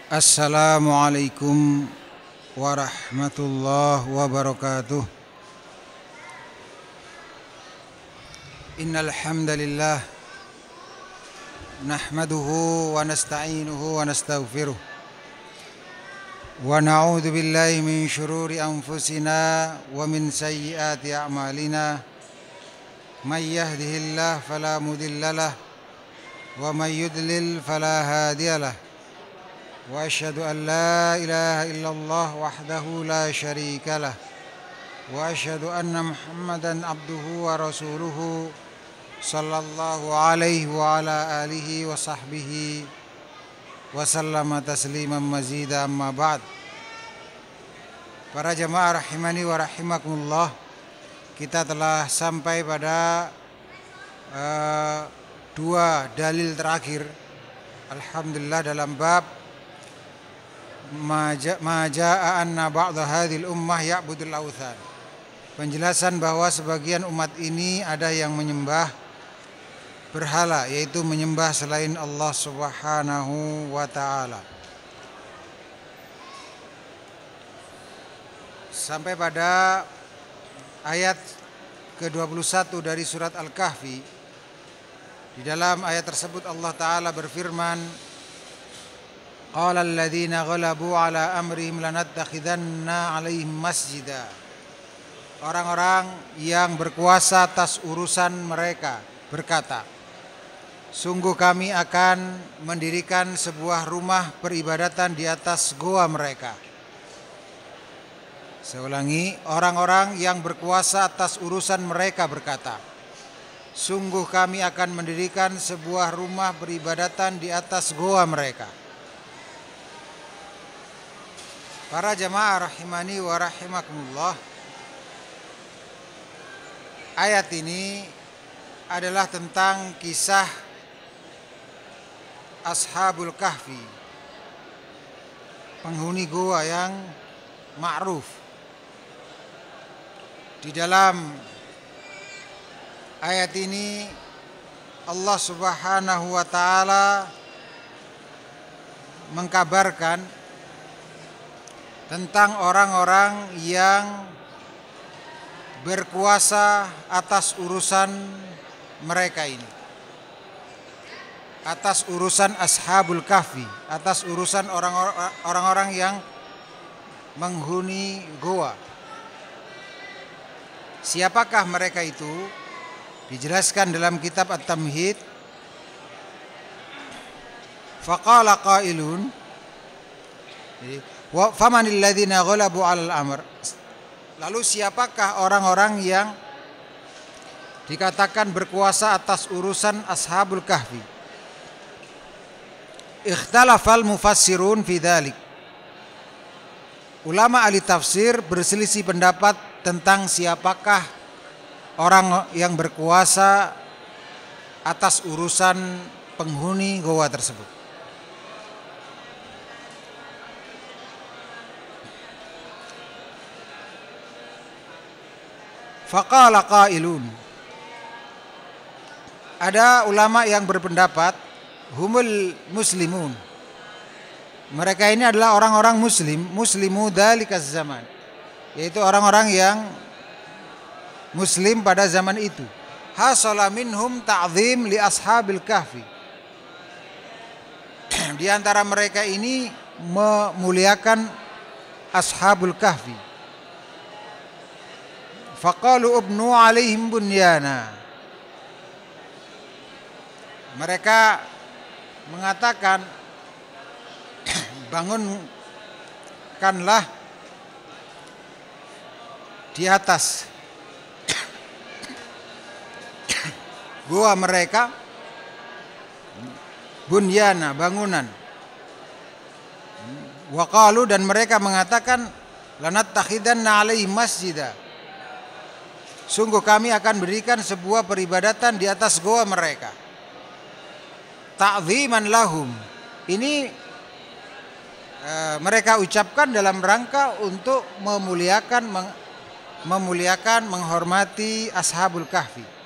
Assalamualaikum warahmatullahi wabarakatuh. Innal hamdalillah nahmaduhu wa nasta'inuhu wa nastaghfiruh wa na'udzu billahi min syururi anfusina wa min sayyiati a'malina. May yahdihillahu fala mudhillalah wa may yudlil fala hadiyalah. Wa asyhadu an la ilaha illallah wahdahu la syarika lah wa asyhadu anna Muhammadan abduhu wa rasuluhu sallallahu alaihi wa ala alihi wa sahbihi wa sallama tasliman mazida, amma ba'd. Para jamaah rahimani wa rahimakumullah, kita telah sampai pada dua dalil terakhir alhamdulillah dalam bab ma jaa anna ba'dha hadhil ummah ya'budul awthan. Penjelasan bahwa sebagian umat ini ada yang menyembah berhala, yaitu menyembah selain Allah Subhanahu wa taala. Sampai pada ayat ke-21 dari surat Al-Kahfi. Di dalam ayat tersebut Allah taala berfirman, qala alladziina ghalabu ala amrihim lanattakhidanna 'alaihim masjida. Orang-orang yang berkuasa atas urusan mereka berkata, sungguh kami akan mendirikan sebuah rumah peribadatan di atas goa mereka. Saya ulangi, orang-orang yang berkuasa atas urusan mereka berkata, sungguh kami akan mendirikan sebuah rumah peribadatan di atas goa mereka. Para jamaah rahimani wa rahimakumullah, ayat ini adalah tentang kisah Ashabul Kahfi, penghuni goa yang ma'ruf. Di dalam ayat ini Allah Subhanahu wa taala mengkabarkan tentang orang-orang yang berkuasa atas urusan mereka ini, atas urusan Ashabul Kahfi, atas urusan orang-orang yang menghuni goa. Siapakah mereka itu? Dijelaskan dalam kitab At-Tamhid. Faqala qailun, wa famanil ladzina ghalabu 'alal amr. Lalu siapakah orang-orang yang dikatakan berkuasa atas urusan Ashabul Kahfi? Ikhtalafal mufassirun fi dzalik. Ulama ahli tafsir berselisih pendapat tentang siapakah orang yang berkuasa atas urusan penghuni goa tersebut. Faqala qailun, ada ulama yang berpendapat humul muslimun, mereka ini adalah orang-orang muslimu dalikaz zaman, yaitu orang-orang yang muslim pada zaman itu. Hasala minhum ta'zim li ashabil kahfi, di antara mereka ini memuliakan ashabul kahfi. Faqalu ubnu alaihim bunyana, mereka mengatakan bangunkanlah di atas goa mereka bunyana, bangunan. Waqalu, dan mereka mengatakan lanattakhidanna 'alaihim masjida, sungguh kami akan berikan sebuah peribadatan di atas goa mereka. Ta'ziman lahum, ini mereka ucapkan dalam rangka untuk memuliakan, menghormati Ashabul Kahfi.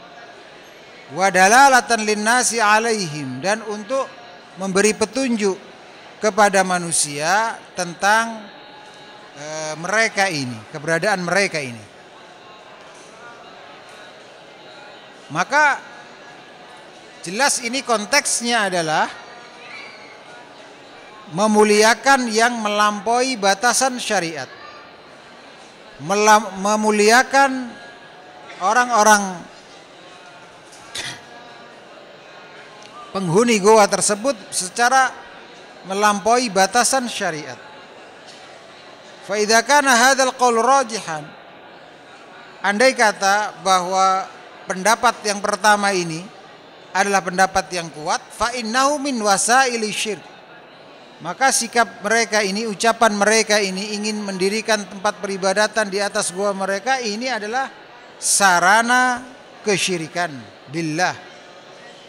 Wa dalalatan linnasi alaihim, dan untuk memberi petunjuk kepada manusia tentang mereka ini, keberadaan mereka ini. Maka jelas ini konteksnya adalah memuliakan yang melampaui batasan syariat, memuliakan orang-orang penghuni goa tersebut secara melampaui batasan syariat. Fa idza kana hadzal qaul rajihan, andai kata bahwa pendapat yang pertama ini adalah pendapat yang kuat, fa innahu min wasaili syirk, maka sikap mereka ini, ucapan mereka ini ingin mendirikan tempat peribadatan di atas gua mereka ini adalah sarana kesyirikan billah,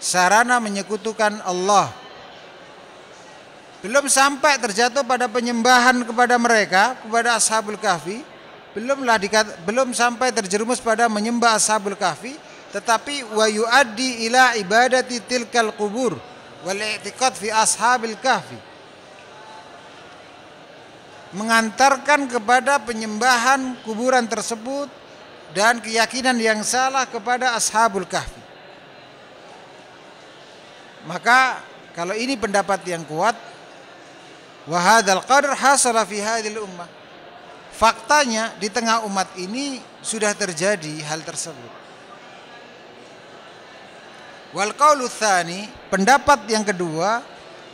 sarana menyekutukan Allah. Belum sampai terjatuh pada penyembahan kepada mereka, kepada Ashabul Kahfi, belum sampai terjerumus pada menyembah Ashabul Kahfi, tetapi wa yuaddi ila ibadati tilkal qubur wal i'tiqad fi Ashabil Kahfi, mengantarkan kepada penyembahan kuburan tersebut dan keyakinan yang salah kepada Ashabul Kahfi. Maka kalau ini pendapat yang kuat, wa hadzal qadr hasala fi hadhil ummah, faktanya di tengah umat ini sudah terjadi hal tersebut. Wal qaulu tsani, pendapat yang kedua,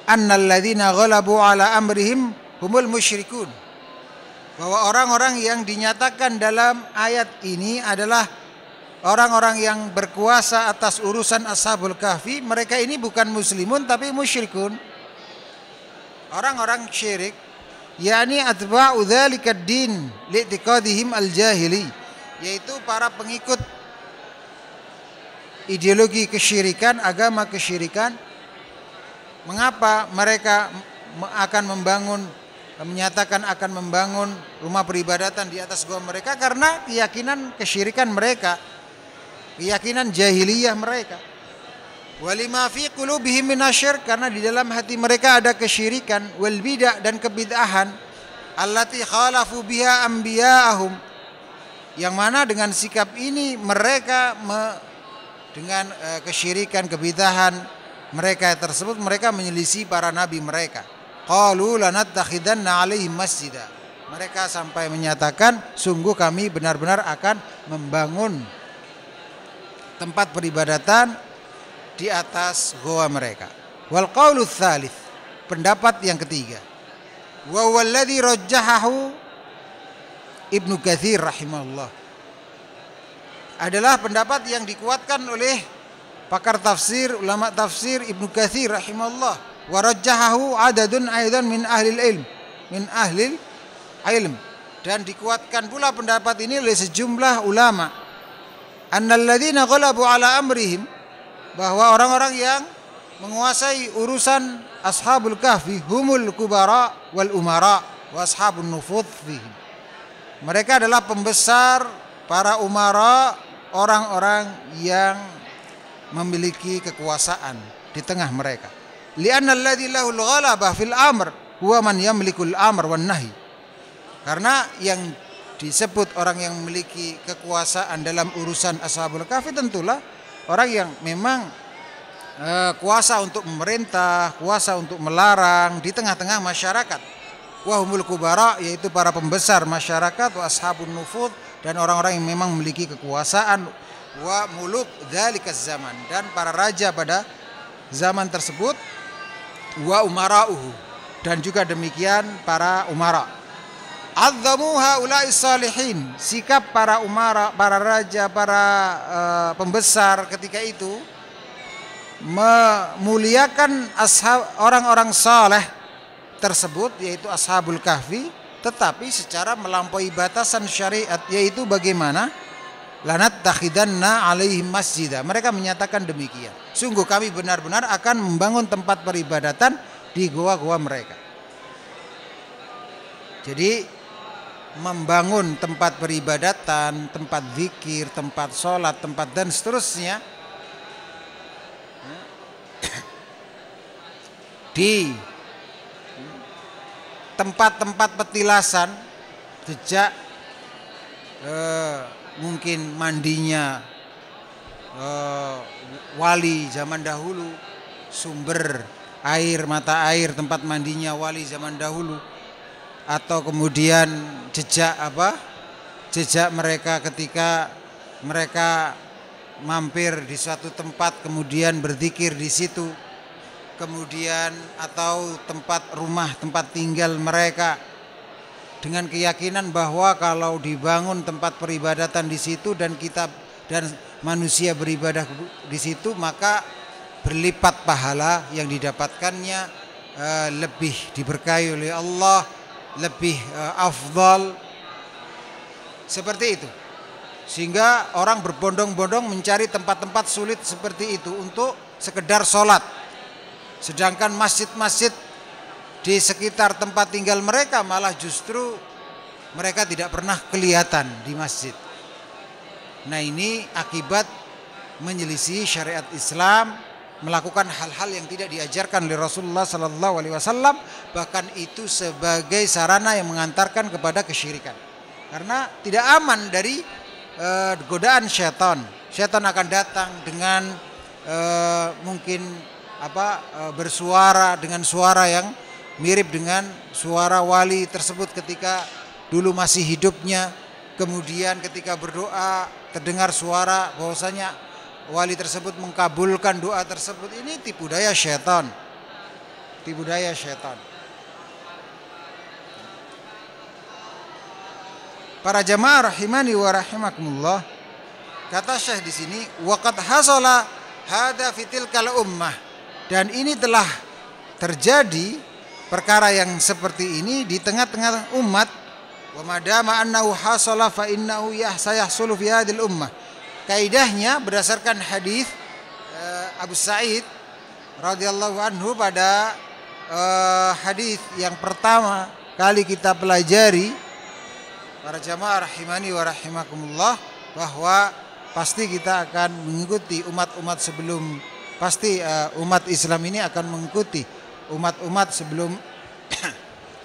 annal ladzina ghalabu ala amrihim humul musyrikun, bahwa orang-orang yang dinyatakan dalam ayat ini adalah orang-orang yang berkuasa atas urusan Ashabul Kahfi. Mereka ini bukan muslimun tapi musyrikun, orang-orang syirik, yakni atba'u dzalikad din li'tiqadihim al-jahili, yaitu para pengikut ideologi kesyirikan, agama kesyirikan. Mengapa mereka akan menyatakan akan membangun rumah peribadatan di atas gua mereka? Karena keyakinan kesyirikan mereka, keyakinan jahiliyah mereka. Walima fi qulubihim minasyirk, karena di dalam hati mereka ada kesyirikan, wal bid'ah, dan kebid'ahan, allati khalafu biha anbiya'ahum, yang mana dengan sikap ini mereka dengan kesyirikan, kebid'ahan mereka tersebut, mereka menyelisih para nabi mereka. Qalu lanattakhidanna 'alaihim masjida, mereka sampai menyatakan sungguh kami benar-benar akan membangun tempat peribadatan di atas goa mereka. Wal qaulu tsalits, pendapat yang ketiga, wa walladzi rajjahahu Ibnu Katsir rahimahullah, adalah pendapat yang dikuatkan oleh pakar tafsir, ulama tafsir Ibnu Katsir rahimahullah. Wa rajjahahu adadun aidan min ahli ilm, dan dikuatkan pula pendapat ini oleh sejumlah ulama, annal ladzina ghalabu ala amrihim, bahwa orang-orang yang menguasai urusan Ashabul Kahfi humul kubara wal umara wa ashabun nufudh fihim, mereka adalah pembesar, para umara, orang-orang yang memiliki kekuasaan di tengah mereka. Li'anna alladzi lahul ghalabah fil amr huwa man yamlikul amr wan nahi, karena yang disebut orang yang memiliki kekuasaan dalam urusan Ashabul Kahfi tentulah orang yang memang kuasa untuk memerintah, kuasa untuk melarang di tengah-tengah masyarakat. Wahumul kubara, yaitu para pembesar masyarakat, wa ashabun nufudh, dan orang-orang yang memang memiliki kekuasaan, wa muluk dzalikaz zaman, dan para raja pada zaman tersebut, wa umara'uhu, dan juga demikian para umara. Azzamu haula'is salihin, sikap para umara, para raja, para pembesar ketika itu memuliakan orang-orang saleh tersebut, yaitu Ashabul Kahfi, tetapi secara melampaui batasan syariat, yaitu bagaimana? Lanattakhidanna 'alaihim masjida, mereka menyatakan demikian, sungguh kami benar-benar akan membangun tempat peribadatan di goa-goa mereka. Jadi membangun tempat peribadatan, tempat zikir, tempat sholat, tempat dan seterusnya di tempat-tempat petilasan, jejak mungkin mandinya wali zaman dahulu, sumber air, mata air, tempat mandinya wali zaman dahulu, atau kemudian jejak jejak mereka ketika mereka mampir di suatu tempat kemudian berzikir di situ, kemudian atau tempat tinggal mereka, dengan keyakinan bahwa kalau dibangun tempat peribadatan di situ dan manusia beribadah di situ, maka berlipat pahala yang didapatkannya, lebih diberkahi oleh Allah, lebih afdal, seperti itu. Sehingga orang berbondong-bondong mencari tempat-tempat sulit seperti itu untuk sekedar sholat, sedangkan masjid-masjid di sekitar tempat tinggal mereka malah justru mereka tidak pernah kelihatan di masjid. Nah, ini akibat menyelisih syariat Islam, melakukan hal-hal yang tidak diajarkan oleh Rasulullah sallallahu alaihi wasallam, bahkan itu sebagai sarana yang mengantarkan kepada kesyirikan. Karena tidak aman dari godaan syaitan. Syaitan akan datang dengan mungkin bersuara dengan suara yang mirip dengan suara wali tersebut ketika dulu masih hidupnya. Kemudian ketika berdoa terdengar suara bahwasanya wali tersebut mengkabulkan doa tersebut. Ini tipu daya syaitan. Tipu daya syaitan. Para jamaah rahimani wa rahimakumullah, kata Syekh di sini, waqad hasala hada fitil kal ummah, dan ini telah terjadi perkara yang seperti ini di tengah-tengah umat. Wa madama annahu hasala fa innahu sayahsulu fi hadhil ummah. Kaidahnya berdasarkan hadis Abu Sa'id radhiyallahu anhu pada hadis yang pertama kali kita pelajari, para jamaah rahimani wa rahimakumullah, bahwa pasti kita akan mengikuti umat-umat sebelum, pasti umat Islam ini akan mengikuti umat-umat sebelum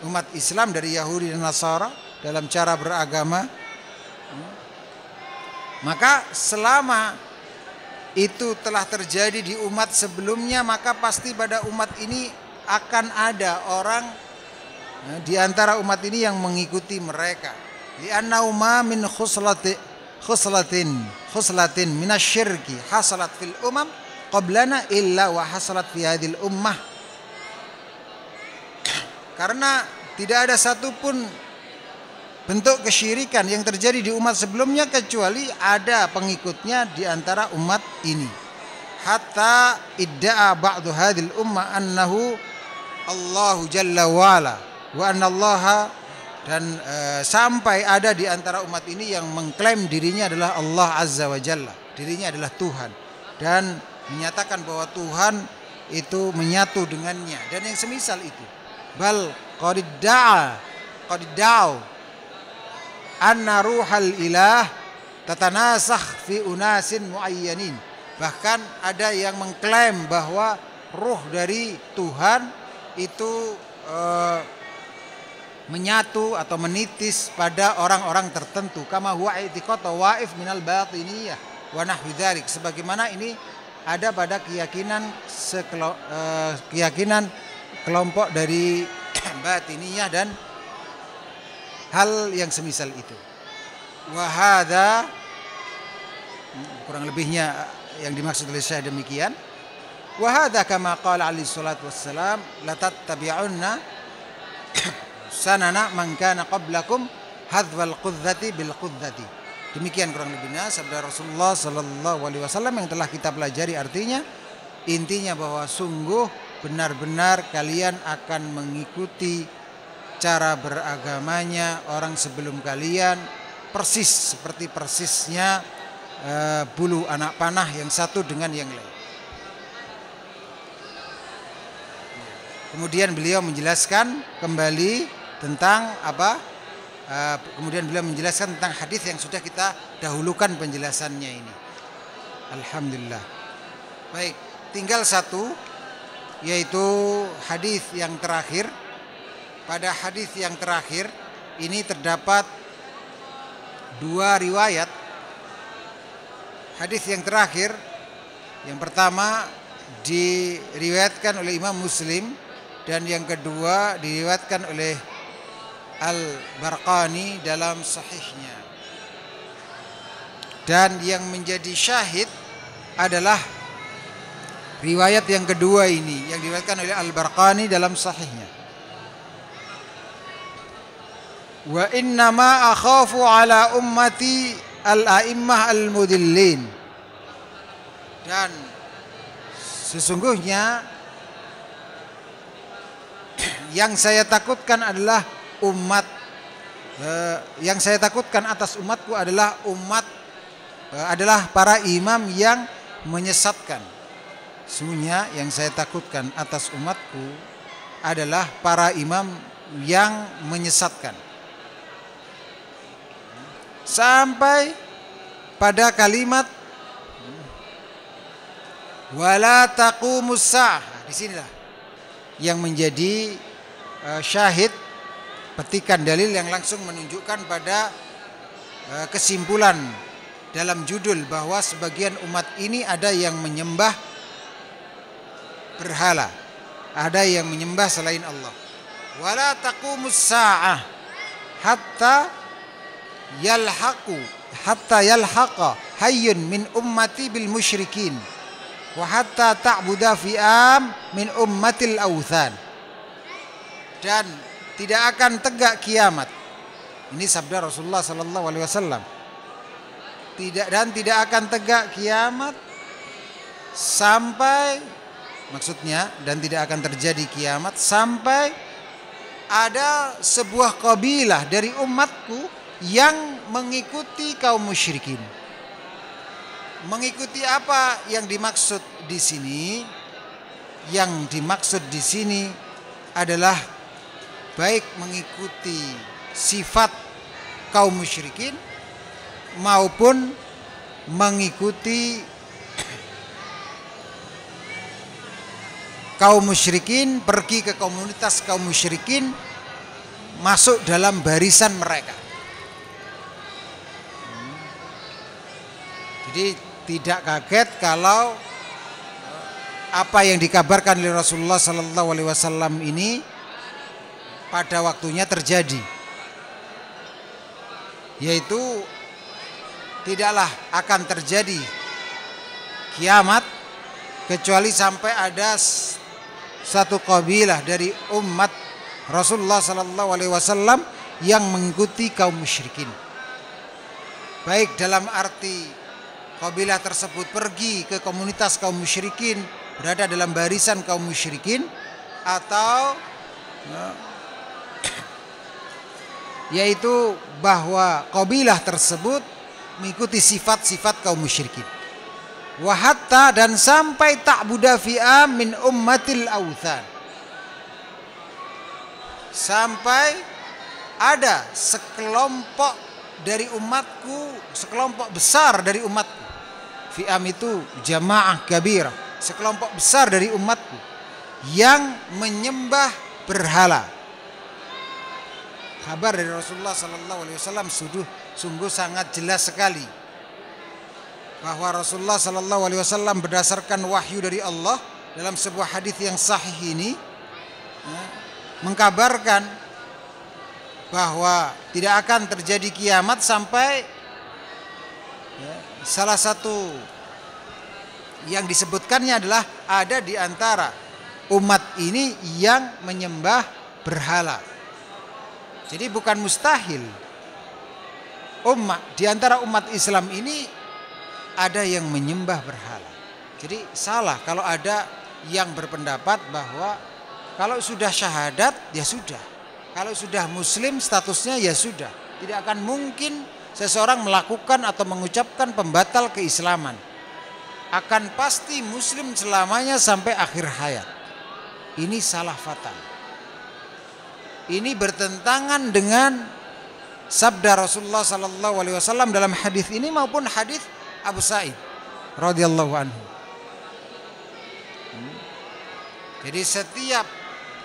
umat Islam dari Yahudi dan Nasara dalam cara beragama. Maka selama itu telah terjadi di umat sebelumnya, maka pasti pada umat ini akan ada orang di antara umat ini yang mengikuti mereka. Li'annahu ma min khuslatin minasyirki hasalat fil umam qablana illa wa hasalat fi hadhil ummah. Karena tidak ada satupun bentuk kesyirikan yang terjadi di umat sebelumnya kecuali ada pengikutnya di antara umat ini. Hatta idda'a ba'du hadhil ummah annahu Allahu jalla wa'ala wa anna Allaha, dan sampai ada di antara umat ini yang mengklaim dirinya adalah Allah Azza wa Jalla, dirinya adalah Tuhan, dan menyatakan bahwa Tuhan itu menyatu dengannya dan yang semisal itu. Bal qad da'u anna ruhal ilah tatanasakh fi unasin muayyanin. Bahkan ada yang mengklaim bahwa ruh dari Tuhan itu menyatu atau menitis pada orang-orang tertentu, kama huwa i'tiqad waif minal batiniyah wa nahwi dzalik, sebagaimana ini ada pada keyakinan kelompok dari batiniyah dan hal yang semisal itu. Wa hadza, kurang lebihnya yang dimaksud oleh Syekh demikian. Wa hadza kama qala alaihi salatu wassalam la tattabi'unna sanana man kana qablakum hadzwal qudzati bil qudzati. Demikian kurang lebihnya sabda Rasulullah sallallahu alaihi wasallam yang telah kita pelajari. Artinya, intinya bahwa sungguh benar-benar kalian akan mengikuti cara beragamanya orang sebelum kalian, persis seperti persisnya bulu anak panah yang satu dengan yang lain. Kemudian beliau menjelaskan kembali tentang kemudian beliau menjelaskan tentang hadis yang sudah kita dahulukan penjelasannya ini. Alhamdulillah. Baik, tinggal satu, yaitu hadis yang terakhir pada hadis yang terakhir ini terdapat dua riwayat. Hadis yang terakhir, yang pertama diriwayatkan oleh Imam Muslim dan yang kedua diriwayatkan oleh Al-Barqani dalam sahihnya. Dan yang menjadi syahid adalah riwayat yang kedua ini yang diriwayatkan oleh Al-Barqani dalam sahihnya. Wa inna ma akhafu ala ummati al-a'immah al-mudillin. Dan sesungguhnya yang saya takutkan adalah yang saya takutkan atas umatku adalah adalah para imam yang menyesatkan. Sesungguhnya yang saya takutkan atas umatku adalah para imam yang menyesatkan. Sampai pada kalimat wala taqumus sa'ah. Disinilah yang menjadi syahid, petikan dalil yang langsung menunjukkan pada kesimpulan dalam judul bahwa sebagian umat ini ada yang menyembah berhala, ada yang menyembah selain Allah. Wala taqumus sa'ah hatta yalhaqa hayyun min ummati bil musyrikin wa hatta ta'buda fi'am min ummatil awthan. Dan tidak akan tegak kiamat. Ini sabda Rasulullah sallallahu alaihi wasallam. Tidak akan tegak kiamat sampai, maksudnya, dan tidak akan terjadi kiamat sampai ada sebuah kabilah dari umatku yang mengikuti kaum musyrikin. Mengikuti apa yang dimaksud di sini? Yang dimaksud di sini adalah baik mengikuti sifat kaum musyrikin maupun mengikuti kaum musyrikin, pergi ke komunitas kaum musyrikin, masuk dalam barisan mereka. Jadi tidak kaget kalau apa yang dikabarkan oleh Rasulullah sallallahu alaihi wasallam ini pada waktunya terjadi, yaitu tidaklah akan terjadi kiamat kecuali sampai ada satu kabilah dari umat Rasulullah sallallahu alaihi wasallam yang mengikuti kaum musyrikin. Baik dalam arti kabilah tersebut pergi ke komunitas kaum musyrikin, berada dalam barisan kaum musyrikin, atau yaitu bahwa kabilah tersebut mengikuti sifat-sifat kaum musyrikin. Wa hatta, dan sampai ta'buda fi'am min ummatil awthan, sampai ada sekelompok dari umatku, sekelompok besar dari umatku. Fi'am itu jamaah kabirah, sekelompok besar dari umatku yang menyembah berhala. Kabar dari Rasulullah sallallahu alaihi wasallam sungguh sangat jelas sekali bahwa Rasulullah sallallahu alaihi wasallam berdasarkan wahyu dari Allah dalam sebuah hadis yang sahih ini mengkabarkan bahwa tidak akan terjadi kiamat sampai salah satu yang disebutkannya adalah ada di antara umat ini yang menyembah berhala. Jadi bukan mustahil di antara umat Islam ini ada yang menyembah berhala. Jadi salah kalau ada yang berpendapat bahwa kalau sudah syahadat ya sudah, kalau sudah muslim statusnya ya sudah. Tidak akan mungkin seseorang melakukan atau mengucapkan pembatal keislaman. Akan pasti muslim selamanya sampai akhir hayat. Ini salah fatal. Ini bertentangan dengan sabda Rasulullah sallallahu alaihi wasallam dalam hadis ini maupun hadis Abu Sa'id radhiyallahu anhu. Jadi setiap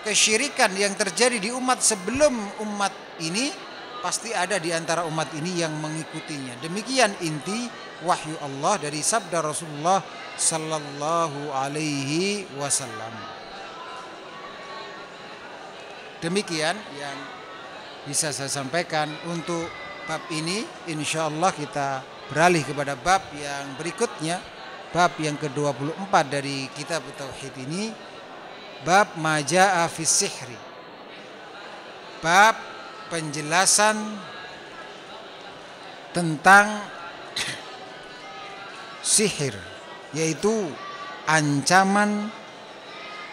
kesyirikan yang terjadi di umat sebelum umat ini, pasti ada di antara umat ini yang mengikutinya. Demikian inti wahyu Allah dari sabda Rasulullah sallallahu alaihi wasallam. Demikian yang bisa saya sampaikan untuk bab ini. Insyaallah kita beralih kepada bab yang berikutnya, bab yang ke-24 dari kitab tauhid ini, bab majaa fis sihri, bab penjelasan tentang sihir, yaitu ancaman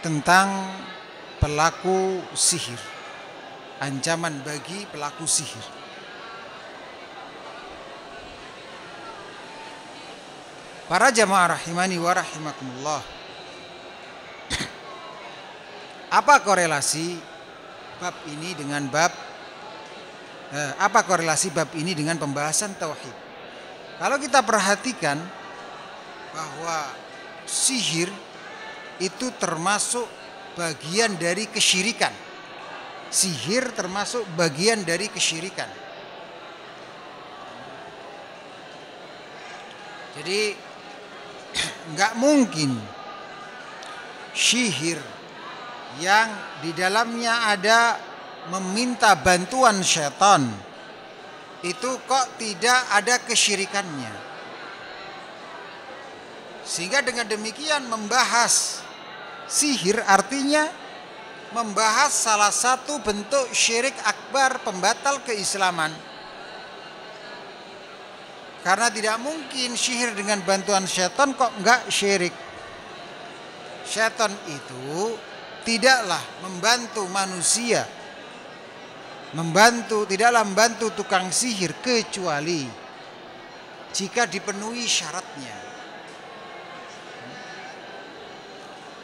tentang pelaku sihir, ancaman bagi pelaku sihir. Para jamaah rahimani wa rahimakumullah, apa korelasi bab ini dengan pembahasan tauhid? Kalau kita perhatikan bahwa sihir itu termasuk bagian dari kesyirikan. Sihir termasuk bagian dari kesyirikan. Jadi enggak mungkin sihir yang di dalamnya ada meminta bantuan syaitan itu kok tidak ada kesyirikannya. Sehingga dengan demikian membahas sihir artinya membahas salah satu bentuk syirik akbar pembatal keislaman. Karena tidak mungkin sihir dengan bantuan syaitan kok enggak syirik. Syaitan itu tidaklah membantu manusia, tidaklah membantu tukang sihir kecuali jika dipenuhi syaratnya.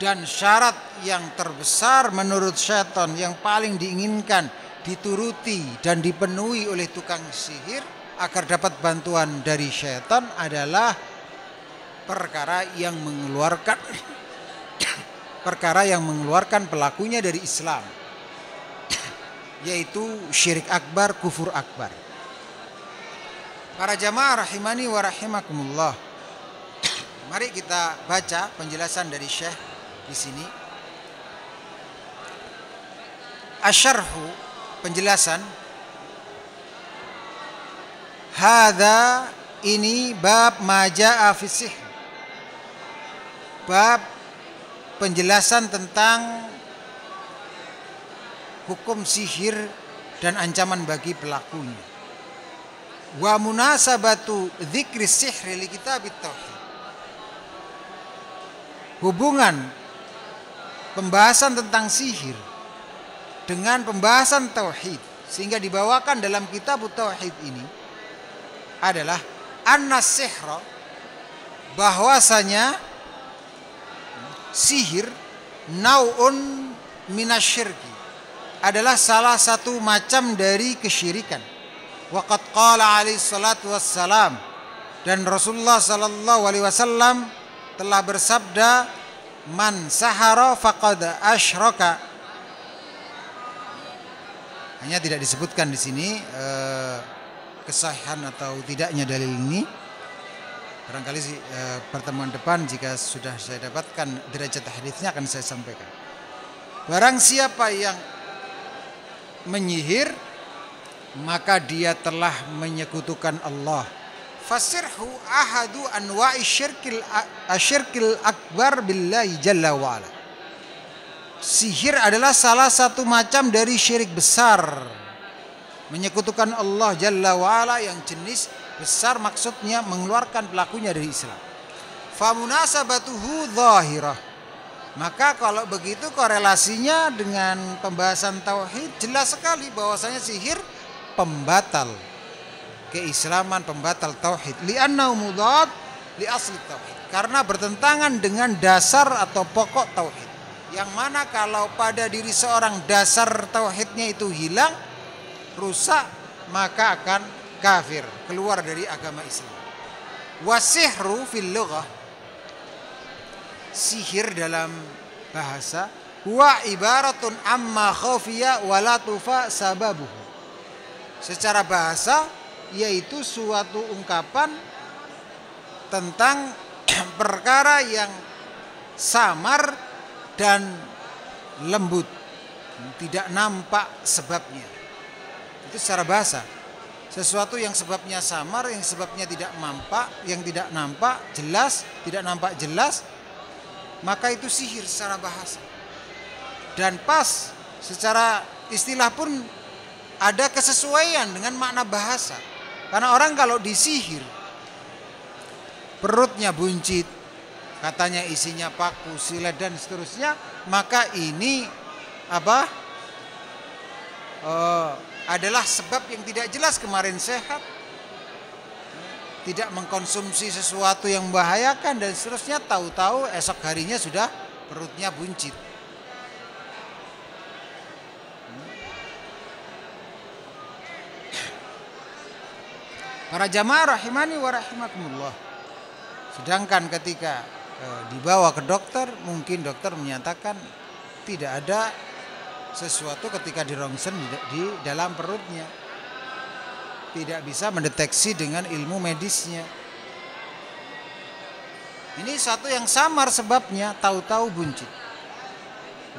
Dan syarat yang terbesar menurut syaitan yang paling diinginkan dituruti dan dipenuhi oleh tukang sihir agar dapat bantuan dari syaitan adalah perkara yang mengeluarkan pelakunya dari Islam, yaitu syirik akbar, kufur akbar. Para jamaah rahimani wa rahimakumullah, mari kita baca penjelasan dari Syekh di sini. Asyarhu, penjelasan. Hadza, ini bab majaa fis sihr, bab penjelasan tentang hukum sihir dan ancaman bagi pelakunya. Wa munasabatu dzikri sihri li kitabit tauhid, hubungan pembahasan tentang sihir dengan pembahasan tauhid sehingga dibawakan dalam kitab tauhid ini adalah an-sihra, bahwasanya sihir naun minasyirki, adalah salah satu macam dari kesyirikan. Waqad qala alaihi salatu wassalam, dan Rasulullah sallallahu alaihi wasallam telah bersabda, man sahara faqad asyraka. Hanya tidak disebutkan di sini kesahihan atau tidaknya dalil ini. Barangkali pertemuan depan jika sudah saya dapatkan derajat hadisnya akan saya sampaikan. Barang siapa yang menyihir maka dia telah menyekutukan Allah. Fasirhu ahadu anwa'i syirkil akbar billahi jalla wa'ala. Sihir adalah salah satu macam dari syirik besar, menyekutukan Allah jalla wa'ala yang jenis besar, maksudnya mengeluarkan pelakunya dari Islam. Famunasabatuhu zahirah, maka kalau begitu korelasinya dengan pembahasan tauhid jelas sekali bahwasanya sihir pembatal keislaman, pembatal tauhid. Li'annahu mudad li asli tauhid, karena bertentangan dengan dasar atau pokok tauhid, yang mana kalau pada diri seorang dasar tauhidnya itu hilang, rusak, maka akan kafir, keluar dari agama Islam. Wasihru fil lughah, sihir dalam bahasa huwa ibaratun amma khafiya wa la tufa sababuhu. Secara bahasa yaitu suatu ungkapan tentang perkara yang samar dan lembut, tidak nampak sebabnya. Itu secara bahasa. Sesuatu yang sebabnya samar, yang sebabnya tidak nampak jelas, tidak nampak jelas, maka itu sihir secara bahasa. Dan pas secara istilah pun ada kesesuaian dengan makna bahasa. Karena orang kalau disihir, perutnya buncit, katanya isinya paku, silet dan seterusnya, maka ini adalah sebab yang tidak jelas. Kemarin sehat, tidak mengkonsumsi sesuatu yang membahayakan dan seterusnya, tahu-tahu esok harinya sudah perutnya buncit. Para jamaah rahimani wa rahimakumullah. Sedangkan ketika dibawa ke dokter, mungkin dokter menyatakan tidak ada sesuatu ketika dirongsen di dalam perutnya, tidak bisa mendeteksi dengan ilmu medisnya. Ini satu yang samar sebabnya, tahu-tahu buncit.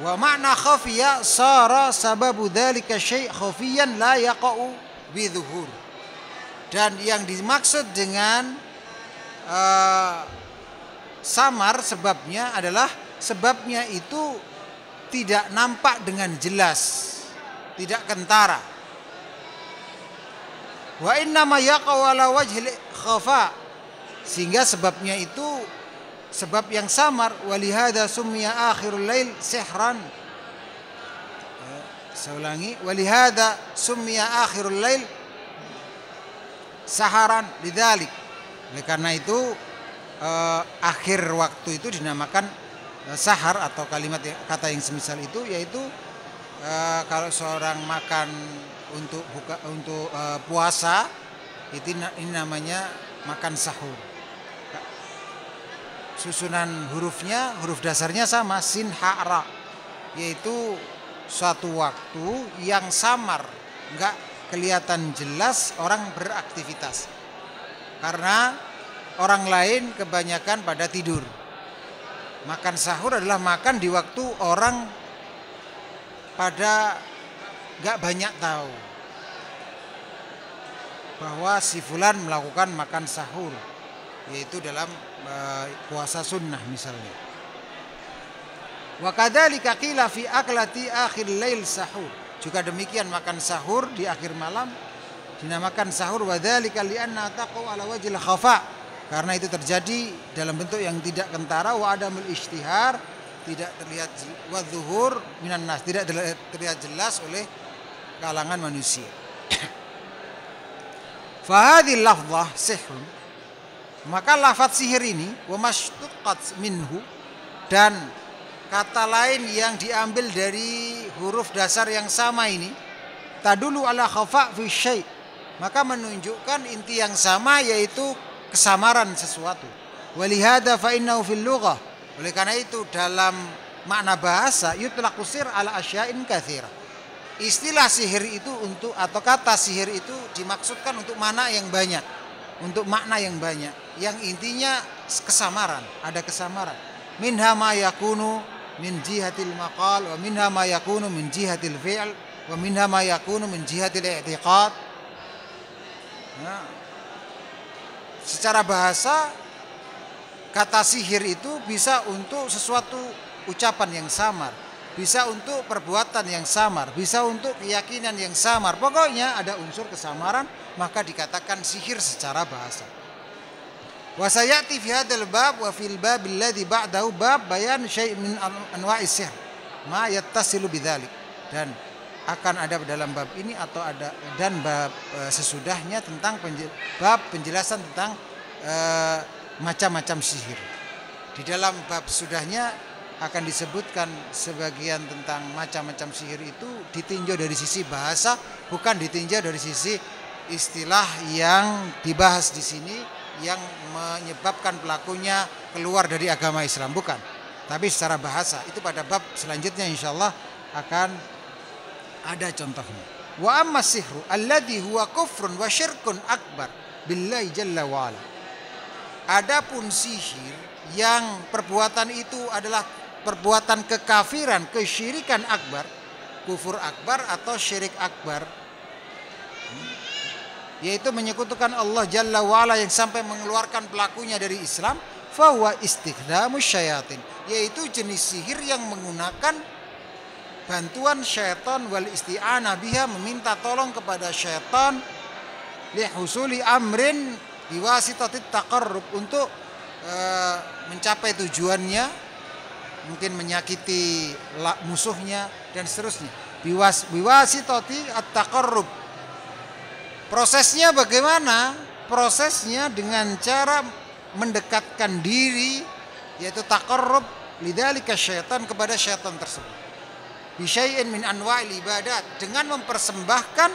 Wa makna khafiya sara sababu dzalika syai' khafiyan la yaqa'u bidzuhur. Dan yang dimaksud dengan samar sebabnya adalah sebabnya itu tidak nampak dengan jelas, tidak kentara. Wa inna ma yaqa'u ala wajhil khafa, sehingga sebabnya itu sebab yang samar. Walihada summiya akhirul lail sihran. Saya ulangi, walihada summiya akhirul lail saharan lidzalik. Oleh karena itu akhir waktu itu dinamakan sahar, atau kata yang semisal itu, yaitu kalau seorang makan untuk puasa, ini namanya makan sahur. Susunan huruf dasarnya sama, sin ha ra, yaitu suatu waktu yang samar, enggak kelihatan jelas orang beraktivitas, karena orang lain kebanyakan pada tidur. Makan sahur adalah makan di waktu orang pada gak banyak tahu bahwa si fulan melakukan makan sahur, yaitu dalam puasa sunnah misalnya. Wa kadzalika qila fi aklati akhir lail sahur. Juga demikian makan sahur di akhir malam dinamakan sahur. Wa dzalika li'anna taqu ala wajhil khafa, karena itu terjadi dalam bentuk yang tidak kentara. Wa adamul ishtihar, tidak terlihat, wa dzuhur minan nas, tidak terlihat jelas oleh kalangan manusia. Fa hadhihi lafdhah sihrun, maka lafaz sihir ini, wa mashtuqqat minhu, dan kata lain yang diambil dari huruf dasar yang sama ini, tadulu ala khafa fi syai', maka menunjukkan inti yang sama, yaitu kesamaran sesuatu. Walihada fa innahu fil lughah, oleh karena itu dalam makna bahasa yutlaqu sir ala asya'in katsira. Istilah sihir itu atau kata sihir itu dimaksudkan untuk makna yang banyak, untuk makna yang banyak, yang intinya kesamaran, ada kesamaran. Minha ma yakunu min jihatil maqal, wa minha ma yakunu min jihatil fi'l, wa minha ma yakunu min jihatil i'tiqad. Nah, secara bahasa kata sihir itu bisa untuk sesuatu ucapan yang samar, bisa untuk perbuatan yang samar, bisa untuk keyakinan yang samar. Pokoknya ada unsur kesamaran, maka dikatakan sihir secara bahasa. Wa sayati fi hadzal bab wa fil bab alladhi ba'dahu bab bayan syai' min anwa'is sihr ma yattasilu bidzalik. Dan akan ada dalam bab ini atau ada dan bab sesudahnya tentang bab penjelasan tentang macam-macam sihir. Di dalam bab sudahnya akan disebutkan sebagian tentang macam-macam sihir itu ditinjau dari sisi bahasa, bukan ditinjau dari sisi istilah yang dibahas di sini yang menyebabkan pelakunya keluar dari agama Islam, bukan. Tapi secara bahasa itu pada bab selanjutnya insyaallah akan ada contohnya. Wa amma sihru alladhi huwa kufrun wa syirkun akbar billahi jalla wa ala. Adapun sihir yang perbuatan itu adalah perbuatan kekafiran, kesyirikan akbar, kufur akbar atau syirik akbar, yaitu menyekutukan Allah Jalla wa'ala yang sampai mengeluarkan pelakunya dari Islam, fahuwa istikhdamus syayatin, yaitu jenis sihir yang menggunakan bantuan syaitan, wal isti'anah biha, meminta tolong kepada syaitan, lihusuli amrin biwasitatit taqarrub, untuk mencapai tujuannya, mungkin menyakiti musuhnya dan seterusnya. Biwasitati at-taqarrub. Prosesnya bagaimana? Prosesnya dengan cara mendekatkan diri, yaitu taqarrub lidzalika syaitan, kepada syaitan tersebut. Bi syai'in min anwa'il ibadat, dengan mempersembahkan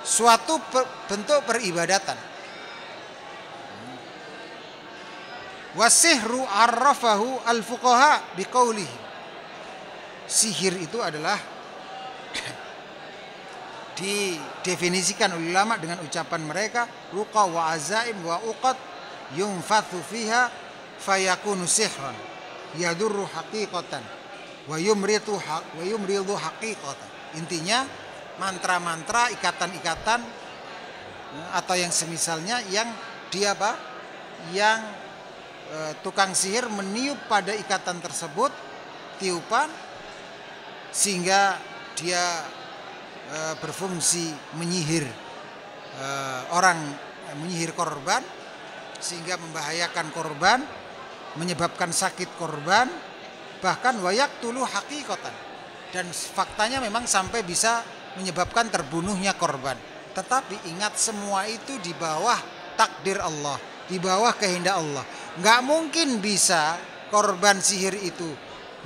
suatu bentuk peribadatan. Wasihru arrafahu al-fuqaha biqaulihim. Sihir itu adalah didefinisikan oleh ulama dengan ucapan mereka, ruqa wa azaim wa uqad yunfathu fiha fayakunu sihran yadurru haqiqatan wa yumridu haqiqatan. Intinya mantra-mantra, ikatan-ikatan atau yang semisalnya yang dia apa? Yang tukang sihir meniup pada ikatan tersebut tiupan sehingga dia berfungsi menyihir orang, menyihir korban sehingga membahayakan korban, menyebabkan sakit korban, bahkan wayaktulu haqiqatan, dan faktanya memang sampai bisa menyebabkan terbunuhnya korban. Tetapi ingat, semua itu di bawah takdir Allah, di bawah kehendak Allah. Nggak mungkin bisa korban sihir itu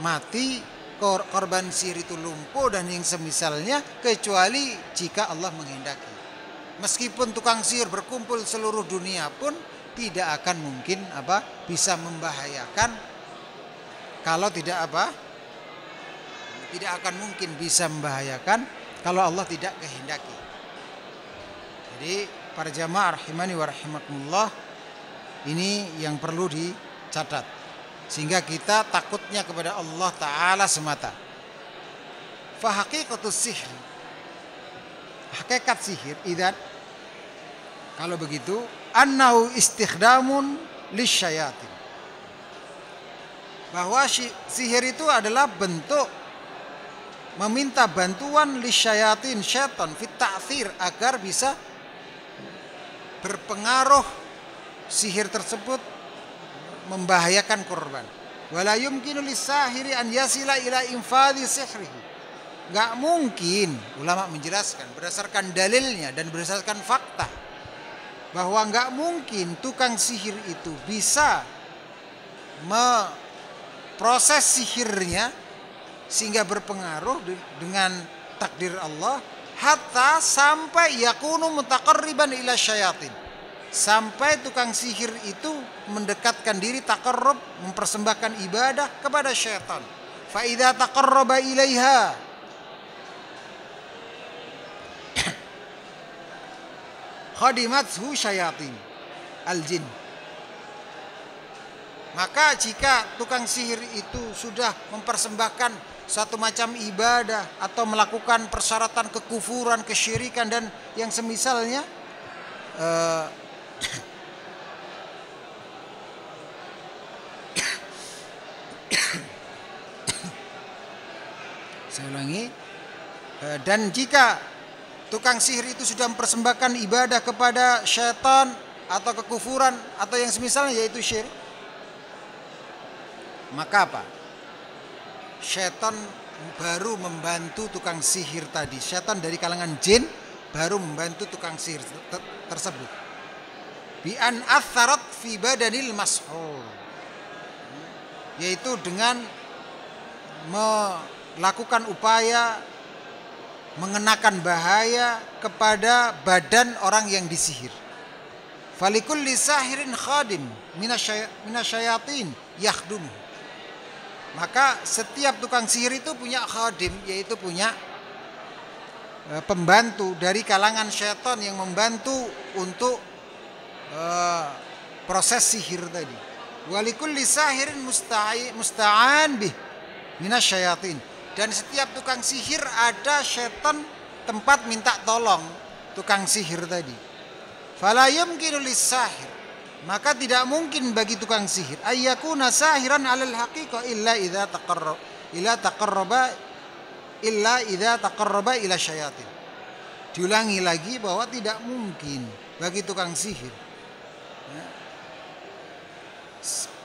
mati, korban sihir itu lumpuh dan yang semisalnya, kecuali jika Allah menghendaki. Meskipun tukang sihir berkumpul seluruh dunia pun tidak akan mungkin bisa membahayakan, kalau tidak tidak akan mungkin bisa membahayakan kalau Allah tidak kehendaki. Jadi para jamaah rahimani wa rahimakumullah, ini yang perlu dicatat sehingga kita takutnya kepada Allah Ta'ala semata. Fa haqiqatus sihr, hakikat sihir, idzan, kalau begitu, annahu istikhdamun lisyayatin, bahwa sihir itu adalah bentuk meminta bantuan lisyayatin, syaitan, fit ta'thir, agar bisa berpengaruh sihir tersebut membahayakan korban. Wala yumkinu lis-sahiri an yasila ila infadhi sihrihi. Enggak mungkin, ulama menjelaskan berdasarkan dalilnya dan berdasarkan fakta, bahwa enggak mungkin tukang sihir itu bisa memproses sihirnya sehingga berpengaruh dengan takdir Allah, hatta sampai yakunu mutaqarriban ila syayatin, sampai tukang sihir itu mendekatkan diri, taqarrub, mempersembahkan ibadah kepada syaitan. Fa idza taqarraba ilaiha khadimathu syayatin al-jin. Maka jika tukang sihir itu sudah mempersembahkan satu macam ibadah atau melakukan persyaratan kekufuran, kesyirikan dan yang semisalnya, saya ulangi, dan jika tukang sihir itu sudah mempersembahkan ibadah kepada syaitan atau kekufuran atau yang semisalnya, yaitu syirik, maka apa? Syaitan baru membantu tukang sihir tadi. Syaitan dari kalangan jin baru membantu tukang sihir tersebut. Bi an atharat fi badanil mashur, yaitu dengan melakukan upaya mengenakan bahaya kepada badan orang yang disihir. Falikulli sahirin khadim minasyayatin yakhdumuh. Maka setiap tukang sihir itu punya khadim, yaitu punya pembantu dari kalangan syaitan yang membantu untuk proses sihir tadi. Walikulli sahirin musta'an bih minasyayatin. Dan setiap tukang sihir ada syaitan tempat minta tolong tukang sihir tadi. Fala yumkinu lis-sahir, maka tidak mungkin bagi tukang sihir ayyakuna sahiran 'alal haqiqah illa idza taqarraba ila syayatin. Diulangi lagi bahwa tidak mungkin bagi tukang sihir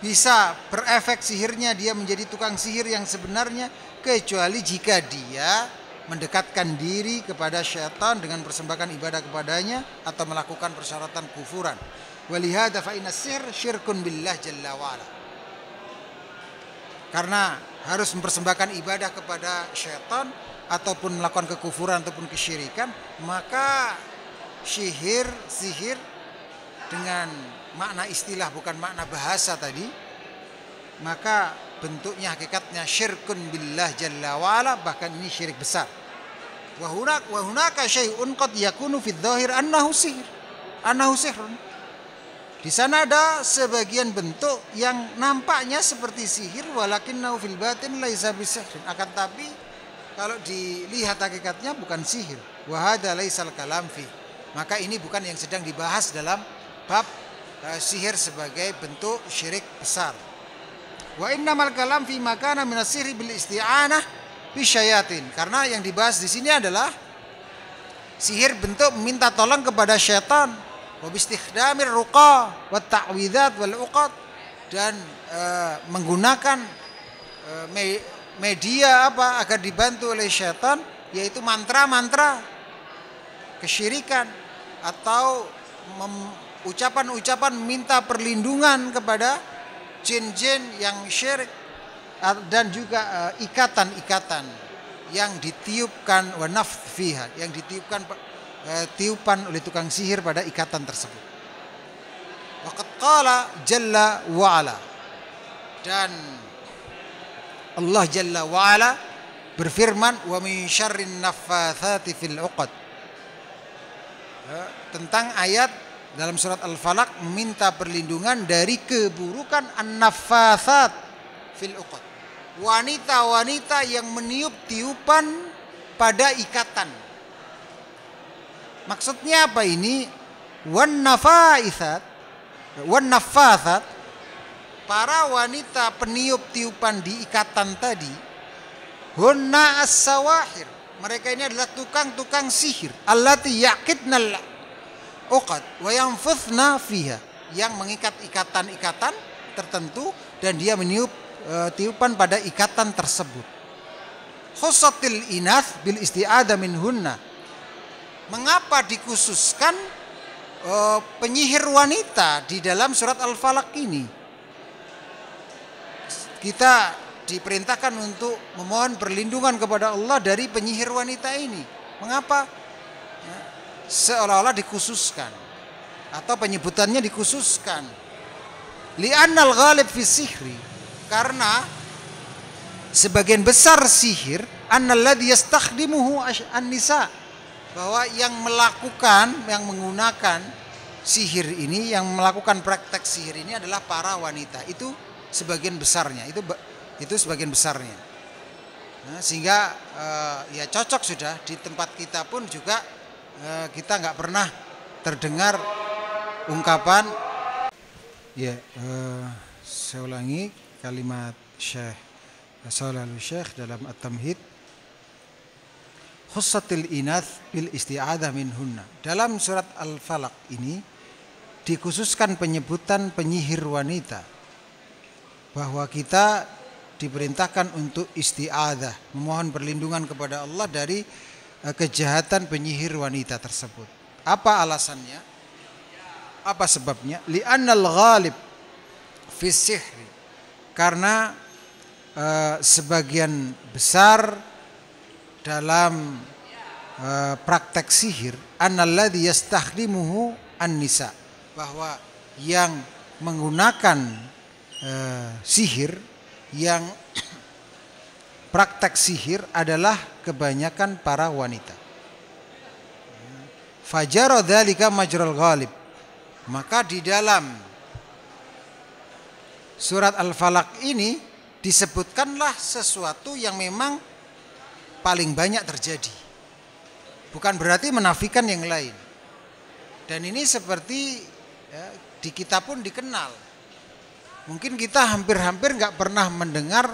bisa berefek sihirnya dia menjadi tukang sihir yang sebenarnya kecuali jika dia mendekatkan diri kepada syaitan dengan persembahkan ibadah kepadanya atau melakukan persyaratan kufuran. Walihada fa inna sihir syirkun billah jalla wa'ala. Karena harus mempersembahkan ibadah kepada syaitan ataupun melakukan kekufuran ataupun kesyirikan, maka sihir dengan makna istilah bukan makna bahasa tadi, maka bentuknya hakikatnya syirkun billah jalla wa'ala, bahkan ini syirik besar. Wa hunaka syai'un qad yakunu fi dzahir annahu sihrun. Di sana ada sebagian bentuk yang nampaknya seperti sihir, walakinnahu fil batin laisa bisihrin. Akan tapi kalau dilihat hakikatnya bukan sihir. Wa hadza laisal kalam fi. Maka ini bukan yang sedang dibahas dalam bab sihir sebagai bentuk syirik besar. Wa innamal kalam fi makana minas sihri bil isti'anah bisyayatin. Karena yang dibahas di sini adalah sihir bentuk meminta tolong kepada syaitan, wa bistikhdamir ruqa wa ta'widzat wal uqad, dan menggunakan media agar dibantu oleh syaitan, yaitu mantra-mantra kesyirikan atau ucapan-ucapan minta perlindungan kepada jin-jin yang syirik, dan juga ikatan-ikatan yang ditiupkan wa nafth fiha, yang ditiupkan tiupan oleh tukang sihir pada ikatan tersebut. Waqad qala jalla wa ala, dan Allah jalla wa ala berfirman, wa min syarrin naffatsati fil 'uqad, tentang ayat dalam surat Al-Falaq meminta perlindungan dari keburukan an-naffatsat fil uqad, wanita-wanita yang meniup tiupan pada ikatan. Maksudnya apa ini? Wan naffatsat, para wanita peniup tiupan di ikatan tadi, hunna as-sawahir, mereka ini adalah tukang-tukang sihir, allati yaqidnal uqad wa yanfuthna fiha, yang mengikat ikatan-ikatan tertentu dan dia meniup tiupan pada ikatan tersebut. Khussatil inath bil isti'adah minhunna. Mengapa dikhususkan penyihir wanita di dalam surat Al-Falaq ini? Kita diperintahkan untuk memohon perlindungan kepada Allah dari penyihir wanita ini. Mengapa? Seolah-olah dikhususkan atau penyebutannya dikhususkan. Li'annal ghalib fi sihri, karena sebagian besar sihir annalladzi yastakhdimuhu an-nisa, bahwa yang menggunakan sihir ini, yang melakukan praktek sihir ini adalah para wanita. Itu sebagian besarnya, itu sebagian besarnya. Nah, sehingga ya cocok sudah di tempat kita pun juga kita nggak pernah terdengar ungkapan saya ulangi kalimat Syekh Shalal Syekh dalam At-Tamhid, khussatil inath bil isti'adah minhunna. Dalam surat Al-Falaq ini dikhususkan penyebutan penyihir wanita, bahwa kita diperintahkan untuk isti'adah, memohon perlindungan kepada Allah dari kejahatan penyihir wanita tersebut. Apa alasannya? Apa sebabnya? Li'annal ghalib fi sihri, karena sebagian besar dalam praktek sihir annalladzi yastakhdimuhu an-nisa, bahwa yang menggunakan sihir, yang praktek sihir adalah kebanyakan para wanita. Fajara dzalika majral ghalib. Maka di dalam surat Al-Falaq ini disebutkanlah sesuatu yang memang paling banyak terjadi. Bukan berarti menafikan yang lain. Dan ini seperti ya, di kita pun dikenal. Mungkin kita hampir-hampir nggak pernah mendengar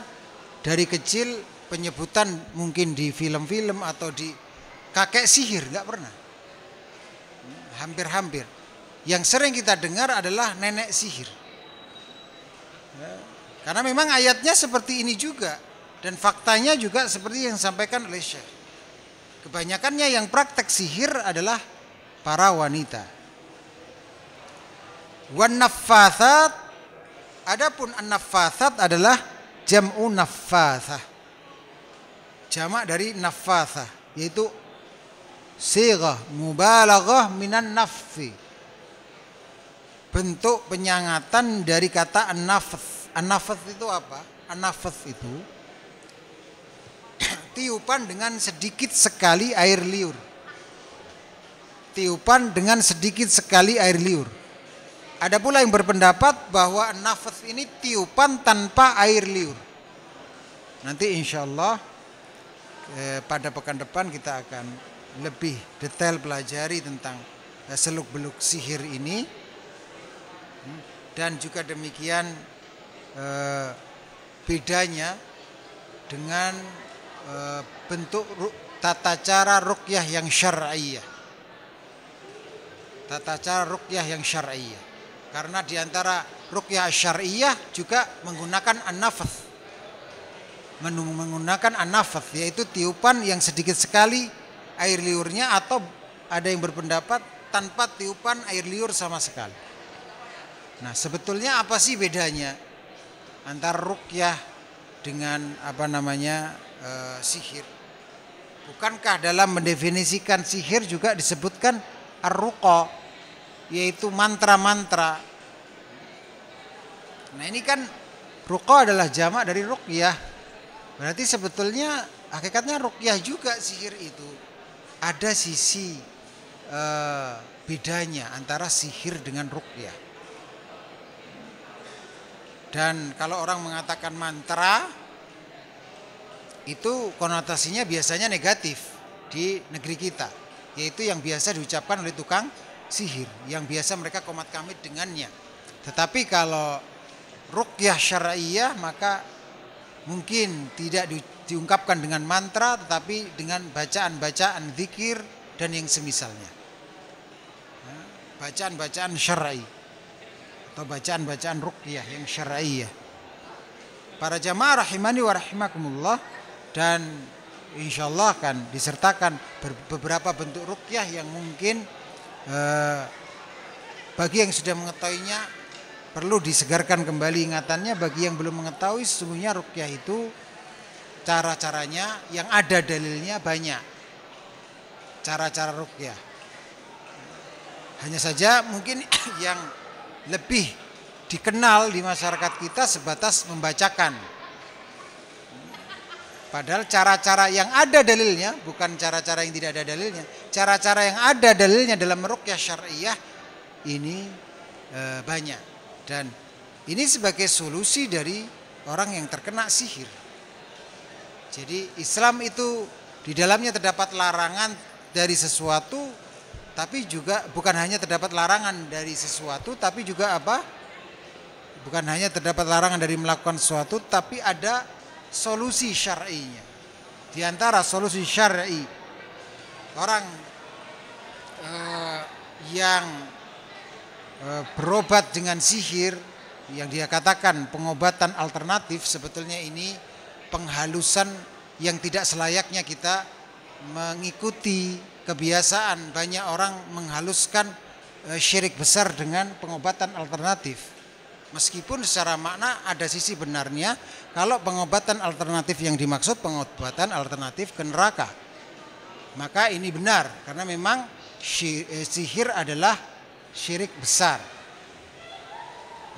dari kecil penyebutan mungkin di film-film atau di kakek sihir, nggak pernah. Hampir-hampir. Yang sering kita dengar adalah nenek sihir. Ya, karena memang ayatnya seperti ini juga. Dan faktanya juga seperti yang disampaikan oleh Syekh. Kebanyakannya yang praktek sihir adalah para wanita. Wan naffathat, adapun an-naffathat adalah jam'u naffathah. Jamak dari naffathah, yaitu sighah mubalaghah minan naffi. Bentuk penyangatan dari kata an-nafth. An-nafth itu apa? An-nafth itu tiupan dengan sedikit sekali air liur. Tiupan dengan sedikit sekali air liur. Ada pula yang berpendapat bahwa an-nafth ini tiupan tanpa air liur. Nanti insya Allah pada pekan depan kita akan lebih detail pelajari tentang seluk-beluk sihir ini. Dan juga demikian bedanya dengan bentuk tata cara ruqyah yang syar'iyah. Tata cara ruqyah yang syar'iyah. Karena diantara ruqyah syar'iyah juga menggunakan an-nafth. Menggunakan an-nafth, yaitu tiupan yang sedikit sekali air liurnya, atau ada yang berpendapat tanpa tiupan air liur sama sekali. Nah, sebetulnya apa sih bedanya antara ruqyah dengan sihir? Bukankah dalam mendefinisikan sihir juga disebutkan ar-ruqa, yaitu mantra-mantra? Nah, ini kan ruqa adalah jamak dari ruqyah. Berarti sebetulnya hakikatnya ruqyah juga sihir itu. Ada sisi bedanya antara sihir dengan ruqyah. Dan kalau orang mengatakan mantra, itu konotasinya biasanya negatif di negeri kita, yaitu yang biasa diucapkan oleh tukang sihir, yang biasa mereka komat-kamit dengannya. Tetapi kalau ruqyah syar'iyah maka mungkin tidak diungkapkan dengan mantra, tetapi dengan bacaan-bacaan zikir dan yang semisalnya. Bacaan-bacaan syar'i atau bacaan-bacaan ruqyah yang syar'iyah. Para jamaah rahimani wa rahimakumullah, dan insyaallah akan disertakan beberapa bentuk ruqyah yang mungkin bagi yang sudah mengetahuinya perlu disegarkan kembali ingatannya. Bagi yang belum mengetahui, sesungguhnya ruqyah itu cara-caranya yang ada dalilnya banyak. Cara-cara ruqyah. Hanya saja mungkin yang lebih dikenal di masyarakat kita sebatas membacakan. Padahal cara-cara yang ada dalilnya, bukan cara-cara yang tidak ada dalilnya. Cara-cara yang ada dalilnya dalam ruqyah syar'iyah ini banyak. Dan ini sebagai solusi dari orang yang terkena sihir. Jadi Islam itu di dalamnya terdapat larangan dari sesuatu, tapi juga bukan hanya terdapat larangan dari sesuatu, tapi juga apa? Bukan hanya terdapat larangan dari melakukan sesuatu, tapi ada solusi syar'inya. Di antara solusi syar'i, orang yang berobat dengan sihir, yang dia katakan pengobatan alternatif, sebetulnya ini penghalusan yang tidak selayaknya kita mengikuti kebiasaan banyak orang menghaluskan syirik besar dengan pengobatan alternatif. Meskipun secara makna ada sisi benarnya kalau pengobatan alternatif yang dimaksud pengobatan alternatif ke neraka. Maka ini benar karena memang sihir adalah syirik besar.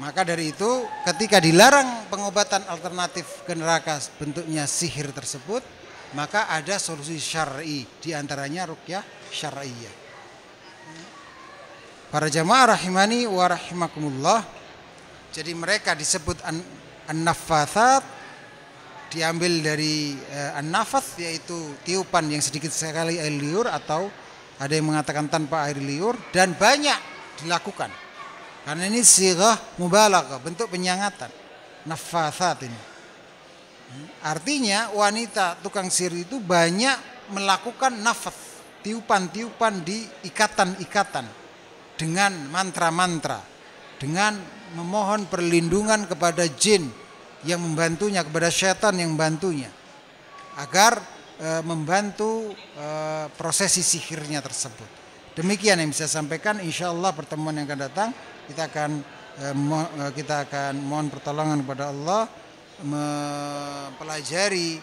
Maka dari itu ketika dilarang pengobatan alternatif ke neraka bentuknya sihir tersebut, maka ada solusi syar'i, diantaranya ruqyah syar'iyah. Para jamaah rahimani wa rahimakumullah, jadi mereka disebut an-naffathat, diambil dari an-nafath, yaitu tiupan yang sedikit sekali air liur, atau ada yang mengatakan tanpa air liur, dan banyak dilakukan. Karena ini sighah mubalaghah, bentuk penyangatan. Naffathat ini. Artinya wanita tukang sihir itu banyak melakukan nafath, tiupan-tiupan di ikatan-ikatan dengan mantra-mantra, dengan memohon perlindungan kepada jin yang membantunya, kepada syaitan yang membantunya, agar membantu prosesi sihirnya tersebut. Demikian yang bisa saya sampaikan. Insyaallah pertemuan yang akan datang kita akan mohon pertolongan kepada Allah mempelajari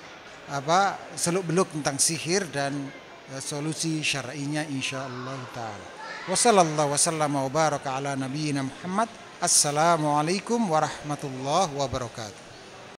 seluk-beluk tentang sihir dan solusi syar'inya insyaallah taala. Wassallallahu wasallama wa baraka ala nabiyyina Muhammad. Assalamualaikum warahmatullahi wabarakatuh.